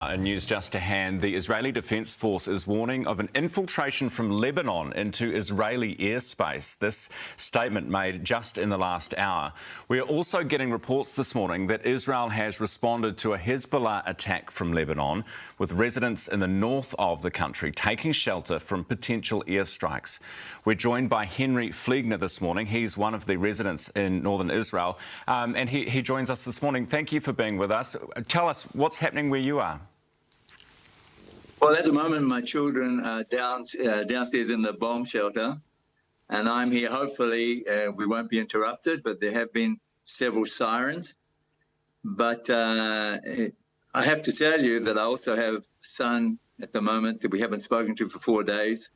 News just to hand, the Israeli Defence Force is warning of an infiltration from Lebanon into Israeli airspace. This statement made just in the last hour. We are also getting reports this morning that Israel has responded to a Hezbollah attack from Lebanon, with residents in the north of the country taking shelter from potential airstrikes. We're joined by Henry Fliegner this morning. He's one of the residents in northern Israel, and he joins us this morning. Thank you for being with us. Tell us what's happening where you are. Well, at the moment, my children are downstairs in the bomb shelter, and I'm here. Hopefully, we won't be interrupted, but there have been several sirens. But I have to tell you that I also have a son at the moment that we haven't spoken to for 4 days.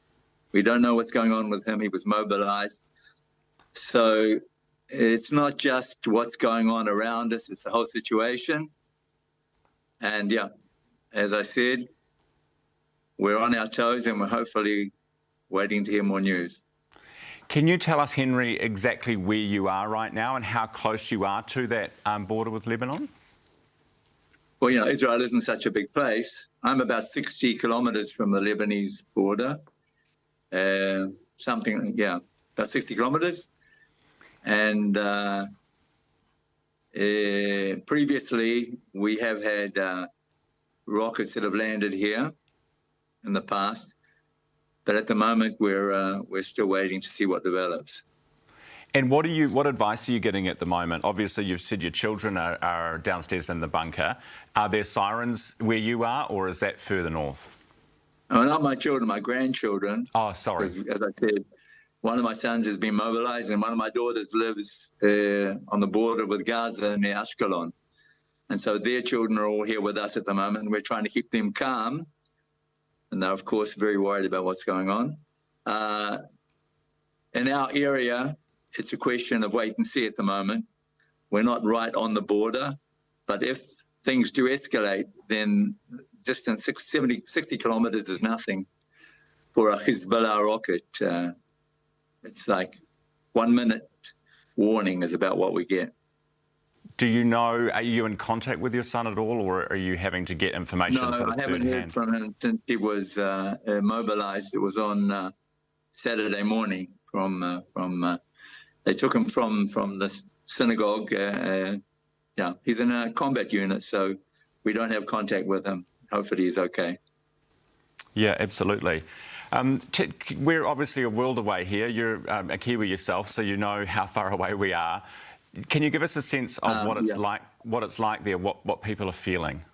We don't know what's going on with him. He was mobilized. So it's not just what's going on around us, it's the whole situation. And yeah, as I said, we're on our toes and we're hopefully waiting to hear more news. Can you tell us, Henry, exactly where you are right now and how close you are to that border with Lebanon? Well, you know, Israel isn't such a big place. I'm about 60 kilometres from the Lebanese border. About 60 kilometres. And previously, we have had rockets that have landed here in the past, but at the moment we're still waiting to see what develops. And what advice are you getting at the moment? Obviously, you've said your children are downstairs in the bunker. Are there sirens where you are, or is that further north? Oh, not my children, my grandchildren. Oh, sorry. As I said, one of my sons has been mobilized, and one of my daughters lives on the border with Gaza near Ashkelon, and so their children are all here with us at the moment. And we're trying to keep them calm. And they're, of course, very worried about what's going on. In our area, it's a question of wait and see at the moment. We're not right on the border, but if things do escalate, then distance 60 kilometres is nothing for a Hezbollah rocket. It's like 1 minute warning is about what we get. Do you know, are you in contact with your son at all, or are you having to get information No, sort of I haven't heard from him since he was mobilized. It was on Saturday morning they took him from the synagogue. He's in a combat unit, so we don't have contact with him. Hopefully he's okay. Yeah, absolutely. We're obviously a world away here. You're a Kiwi yourself, so you know how far away we are. Can you give us a sense of what it's like there, what people are feeling?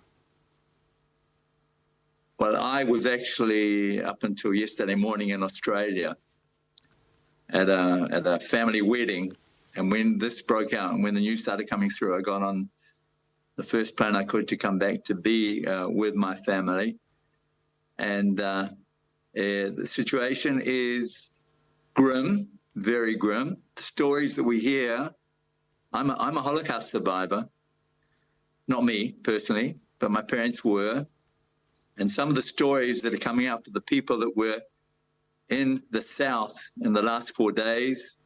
Well, I was actually up until yesterday morning in Australia at a family wedding, and when this broke out and when the news started coming through, I got on the first plane I could to come back to be with my family. And the situation is grim, very grim. The stories that we hear. I'm a Holocaust survivor, not me personally, but my parents were. And some of the stories that are coming out for the people that were in the South in the last 4 days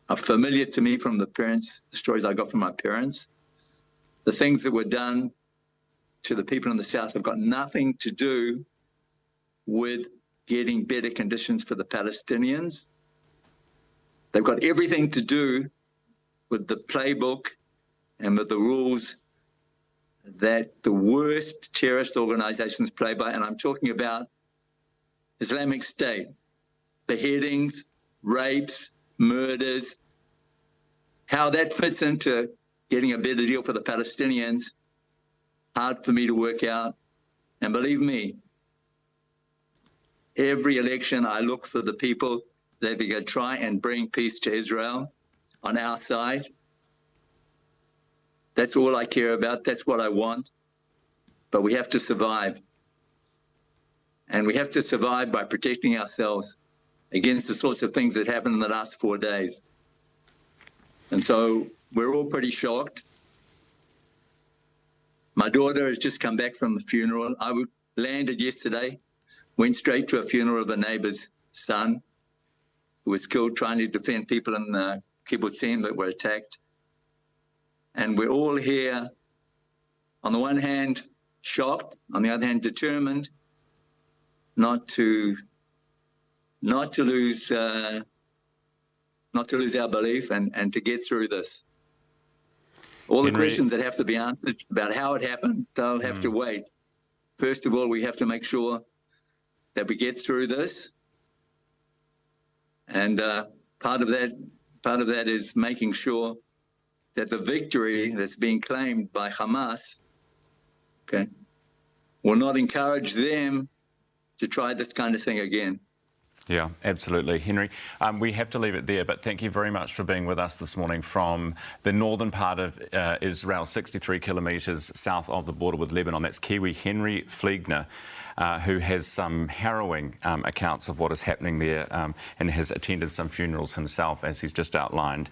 are familiar to me from the stories I got from my parents. The things that were done to the people in the South have got nothing to do with getting better conditions for the Palestinians. They've got everything to do with the playbook and with the rules that the worst terrorist organizations play by. And I'm talking about Islamic State, beheadings, rapes, murders. How that fits into getting a better deal for the Palestinians, hard for me to work out. And believe me, every election I look for the people that we can try and bring peace to Israel on our side. That's all I care about. That's what I want. But we have to survive. And we have to survive by protecting ourselves against the sorts of things that happened in the last 4 days. And so we're all pretty shocked. My daughter has just come back from the funeral. I landed yesterday, went straight to a funeral of a neighbor's son who was killed trying to defend people in the kibbutzim that were attacked. And we're all here, on the one hand, shocked, on the other hand, determined not to lose our belief and to get through this. All the questions that have to be answered about how it happened, they'll have to wait. First of all, we have to make sure that we get through this, and part of that is making sure that the victory that's being claimed by Hamas, okay, will not encourage them to try this kind of thing again. Yeah, absolutely. Henry, we have to leave it there, but thank you very much for being with us this morning from the northern part of Israel, 63 kilometres south of the border with Lebanon. That's Kiwi Henry Fliegner, who has some harrowing accounts of what is happening there and has attended some funerals himself, as he's just outlined.